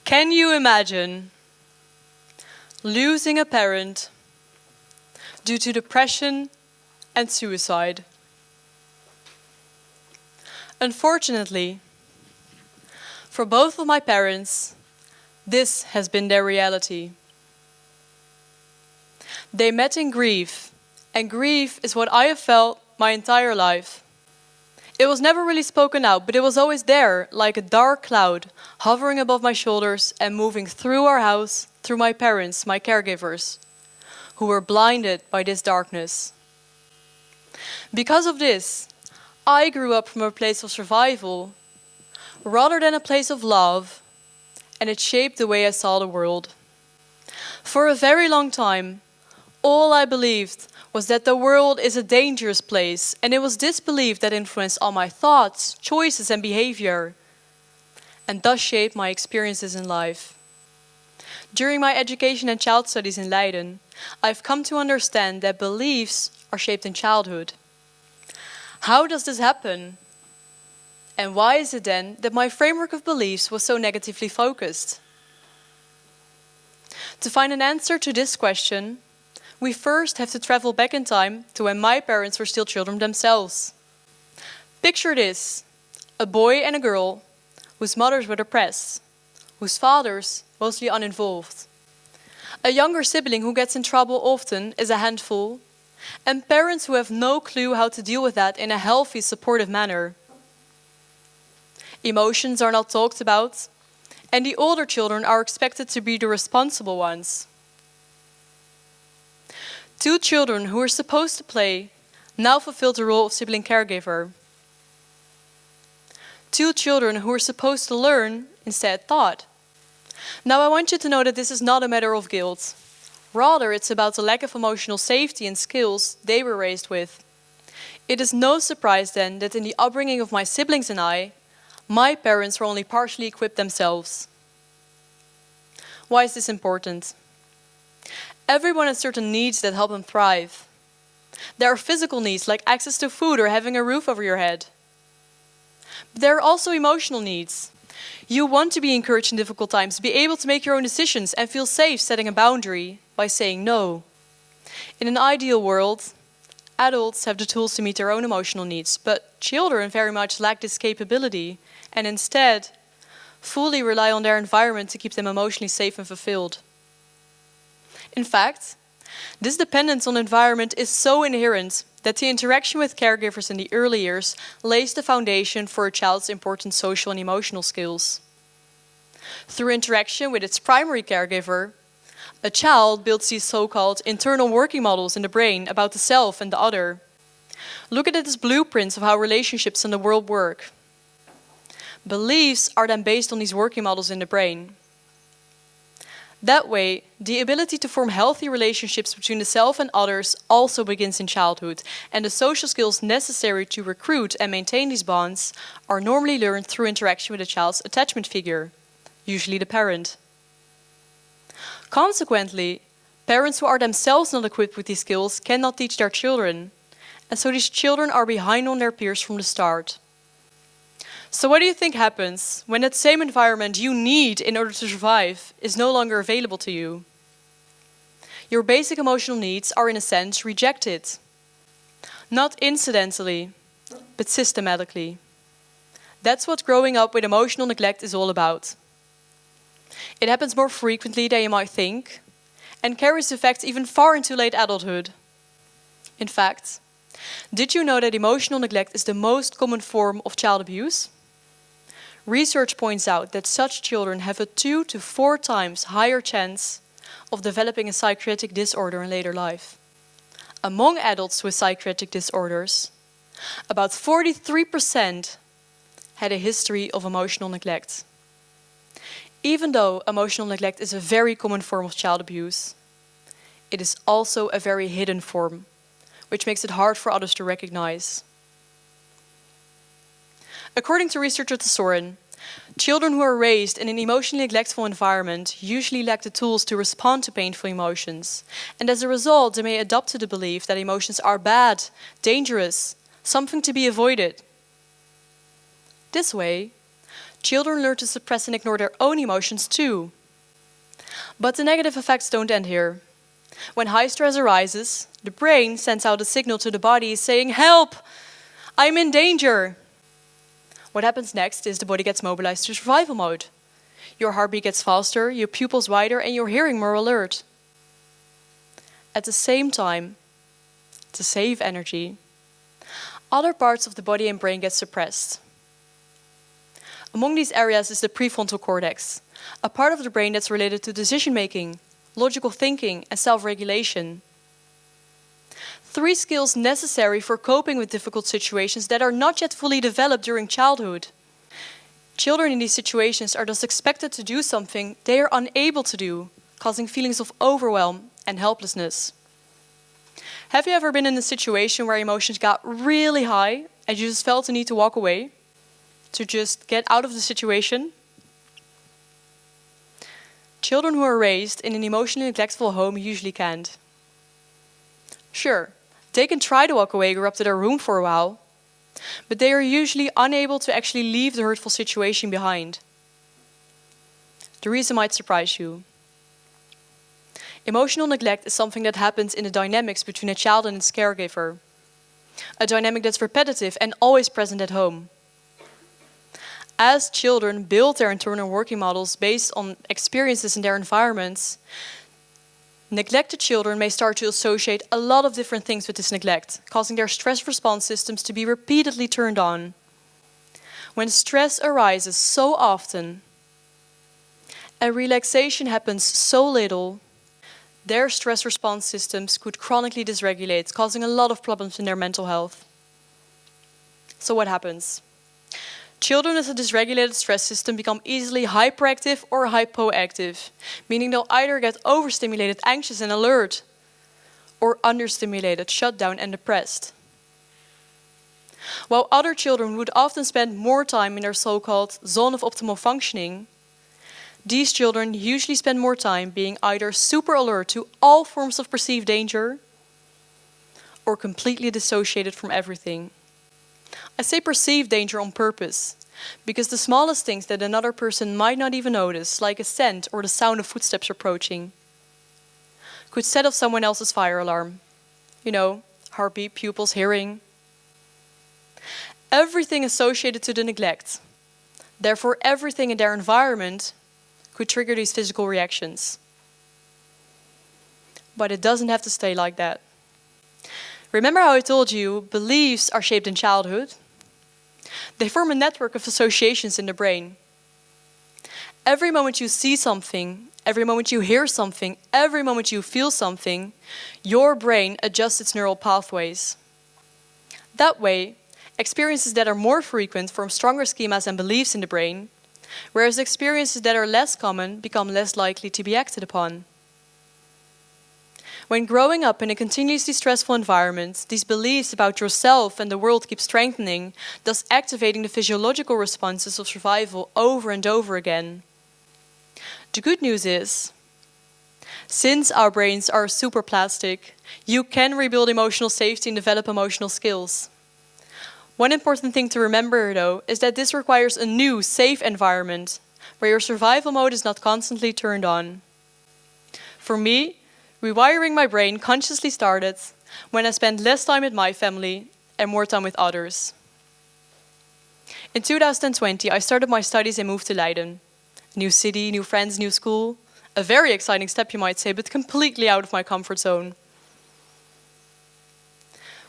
Can you imagine losing a parent due to depression and suicide? Unfortunately, for both of my parents, this has been their reality. They met in grief, and grief is what I have felt my entire life. It was never really spoken out, but it was always there, like a dark cloud, hovering above my shoulders and moving through our house, through my parents, my caregivers, who were blinded by this darkness. Because of this, I grew up from a place of survival, rather than a place of love, and it shaped the way I saw the world. For a very long time, all I believed was that the world is a dangerous place, and it was this belief that influenced all my thoughts, choices, and behavior, and thus shaped my experiences in life. During my education and child studies in Leiden, I've come to understand that beliefs are shaped in childhood. How does this happen? And why is it then that my framework of beliefs was so negatively focused? To find an answer to this question, we first have to travel back in time to when my parents were still children themselves. Picture this: a boy and a girl whose mothers were depressed, whose fathers mostly uninvolved. A younger sibling who gets in trouble often is a handful, and parents who have no clue how to deal with that in a healthy, supportive manner. Emotions are not talked about, and the older children are expected to be the responsible ones. Two children who were supposed to play now fulfill the role of sibling caregiver. Two children who were supposed to learn instead taught. Now I want you to know that this is not a matter of guilt. Rather, it's about the lack of emotional safety and skills they were raised with. It is no surprise then that in the upbringing of my siblings and I, my parents were only partially equipped themselves. Why is this important? Everyone has certain needs that help them thrive. There are physical needs like access to food or having a roof over your head. But there are also emotional needs. You want to be encouraged in difficult times, be able to make your own decisions and feel safe setting a boundary by saying no. In an ideal world, adults have the tools to meet their own emotional needs, but children very much lack this capability and instead fully rely on their environment to keep them emotionally safe and fulfilled. In fact, this dependence on environment is so inherent that the interaction with caregivers in the early years lays the foundation for a child's important social and emotional skills. Through interaction with its primary caregiver, a child builds these so-called internal working models in the brain about the self and the other. Look at it as blueprints of how relationships in the world work. Beliefs are then based on these working models in the brain. That way, the ability to form healthy relationships between the self and others also begins in childhood, and the social skills necessary to recruit and maintain these bonds are normally learned through interaction with a child's attachment figure, usually the parent. Consequently, parents who are themselves not equipped with these skills cannot teach their children, and so these children are behind on their peers from the start. So what do you think happens when that same environment you need in order to survive is no longer available to you? Your basic emotional needs are in a sense rejected. Not incidentally, but systematically. That's what growing up with emotional neglect is all about. It happens more frequently than you might think and carries effects even far into late adulthood. In fact, did you know that emotional neglect is the most common form of child abuse? Research points out that such children have a 2 to 4 times higher chance of developing a psychiatric disorder in later life. Among adults with psychiatric disorders, about 43% had a history of emotional neglect. Even though emotional neglect is a very common form of child abuse, it is also a very hidden form, which makes it hard for others to recognize. According to researcher Soren, children who are raised in an emotionally neglectful environment usually lack the tools to respond to painful emotions, and as a result they may adopt to the belief that emotions are bad, dangerous, something to be avoided. This way, Children learn to suppress and ignore their own emotions too. But the negative effects don't end here. When high stress arises, the brain sends out a signal to the body saying, "Help! I'm in danger!" What happens next is the body gets mobilized to survival mode. Your heartbeat gets faster, your pupils wider, and your hearing more alert. At the same time, to save energy, other parts of the body and brain get suppressed. Among these areas is the prefrontal cortex, a part of the brain that's related to decision-making, logical thinking, and self-regulation. 3 skills necessary for coping with difficult situations that are not yet fully developed during childhood. Children in these situations are thus expected to do something they are unable to do, causing feelings of overwhelm and helplessness. Have you ever been in a situation where emotions got really high and you just felt the need to walk away? To just get out of the situation? Children who are raised in an emotionally neglectful home usually can't. Sure, they can try to walk away or go up to their room for a while, but they are usually unable to actually leave the hurtful situation behind. The reason might surprise you. Emotional neglect is something that happens in the dynamics between a child and its caregiver, a dynamic that's repetitive and always present at home. As children build their internal working models based on experiences in their environments, neglected children may start to associate a lot of different things with this neglect, causing their stress response systems to be repeatedly turned on. When stress arises so often and relaxation happens so little, their stress response systems could chronically dysregulate, causing a lot of problems in their mental health. So what happens? Children with a dysregulated stress system become easily hyperactive or hypoactive, meaning they'll either get overstimulated, anxious and alert, or understimulated, shut down and depressed. While other children would often spend more time in their so-called zone of optimal functioning, these children usually spend more time being either super alert to all forms of perceived danger or completely dissociated from everything. I say perceived danger on purpose, because the smallest things that another person might not even notice, like a scent or the sound of footsteps approaching, could set off someone else's fire alarm. You know, heartbeat, pupils, hearing. Everything associated to the neglect, therefore everything in their environment, could trigger these physical reactions. But it doesn't have to stay like that. Remember how I told you beliefs are shaped in childhood? They form a network of associations in the brain. Every moment you see something, every moment you hear something, every moment you feel something, your brain adjusts its neural pathways. That way, experiences that are more frequent form stronger schemas and beliefs in the brain, whereas experiences that are less common become less likely to be acted upon. When growing up in a continuously stressful environment, these beliefs about yourself and the world keep strengthening, thus activating the physiological responses of survival over and over again. The good news is, since our brains are super plastic, you can rebuild emotional safety and develop emotional skills. One important thing to remember, though, is that this requires a new, safe environment, where your survival mode is not constantly turned on. For me, rewiring my brain consciously started when I spent less time with my family and more time with others. In 2020, I started my studies and moved to Leiden. New city, new friends, new school. A very exciting step, you might say, but completely out of my comfort zone.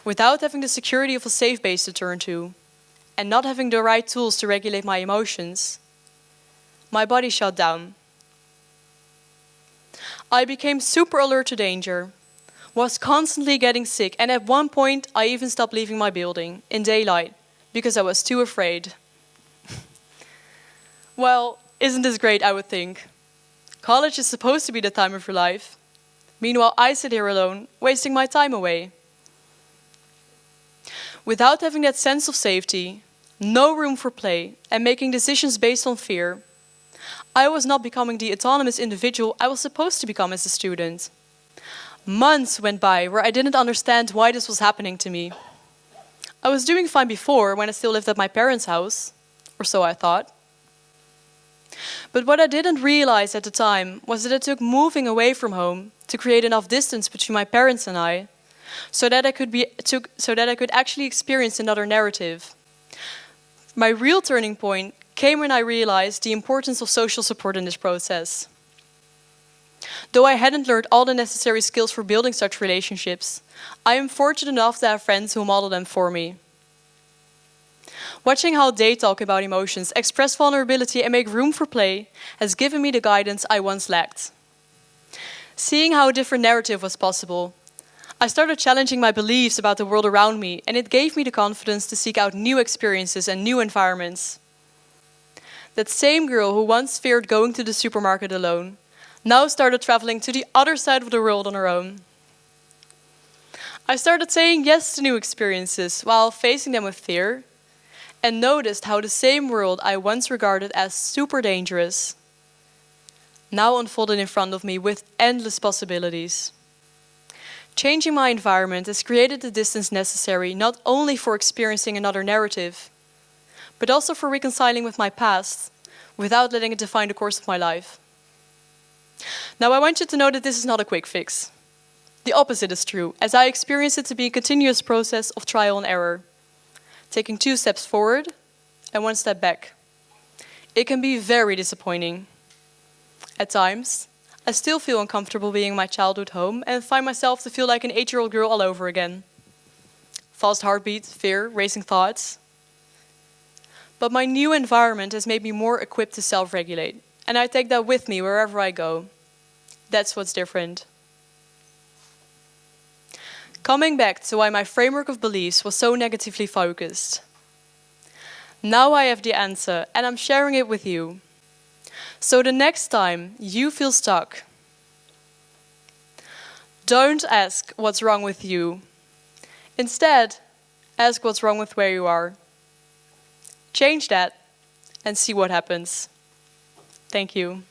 Without having the security of a safe base to turn to, and not having the right tools to regulate my emotions, my body shut down. I became super alert to danger, was constantly getting sick, and at one point I even stopped leaving my building in daylight because I was too afraid. Well, isn't this great, I would think. College is supposed to be the time of your life. Meanwhile, I sit here alone, wasting my time away. Without having that sense of safety, no room for play, and making decisions based on fear, I was not becoming the autonomous individual I was supposed to become as a student. Months went by where I didn't understand why this was happening to me. I was doing fine before, when I still lived at my parents' house, or so I thought. But what I didn't realize at the time was that it took moving away from home to create enough distance between my parents and I, so that I could actually experience another narrative. My real turning point came when I realized the importance of social support in this process. Though I hadn't learned all the necessary skills for building such relationships, I am fortunate enough to have friends who model them for me. Watching how they talk about emotions, express vulnerability, and make room for play has given me the guidance I once lacked. Seeing how a different narrative was possible, I started challenging my beliefs about the world around me, and it gave me the confidence to seek out new experiences and new environments. That same girl who once feared going to the supermarket alone now started traveling to the other side of the world on her own. I started saying yes to new experiences while facing them with fear, and noticed how the same world I once regarded as super dangerous now unfolded in front of me with endless possibilities. Changing my environment has created the distance necessary not only for experiencing another narrative, but also for reconciling with my past without letting it define the course of my life. Now I want you to know that this is not a quick fix. The opposite is true, as I experience it to be a continuous process of trial and error, taking 2 steps forward and 1 step back. It can be very disappointing. At times, I still feel uncomfortable being in my childhood home and find myself to feel like an 8-year-old girl all over again. Fast heartbeat, fear, racing thoughts. But my new environment has made me more equipped to self-regulate, and I take that with me wherever I go. That's what's different. Coming back to why my framework of beliefs was so negatively focused. Now I have the answer, and I'm sharing it with you. So the next time you feel stuck, don't ask what's wrong with you. Instead, ask what's wrong with where you are. Change that and see what happens. Thank you.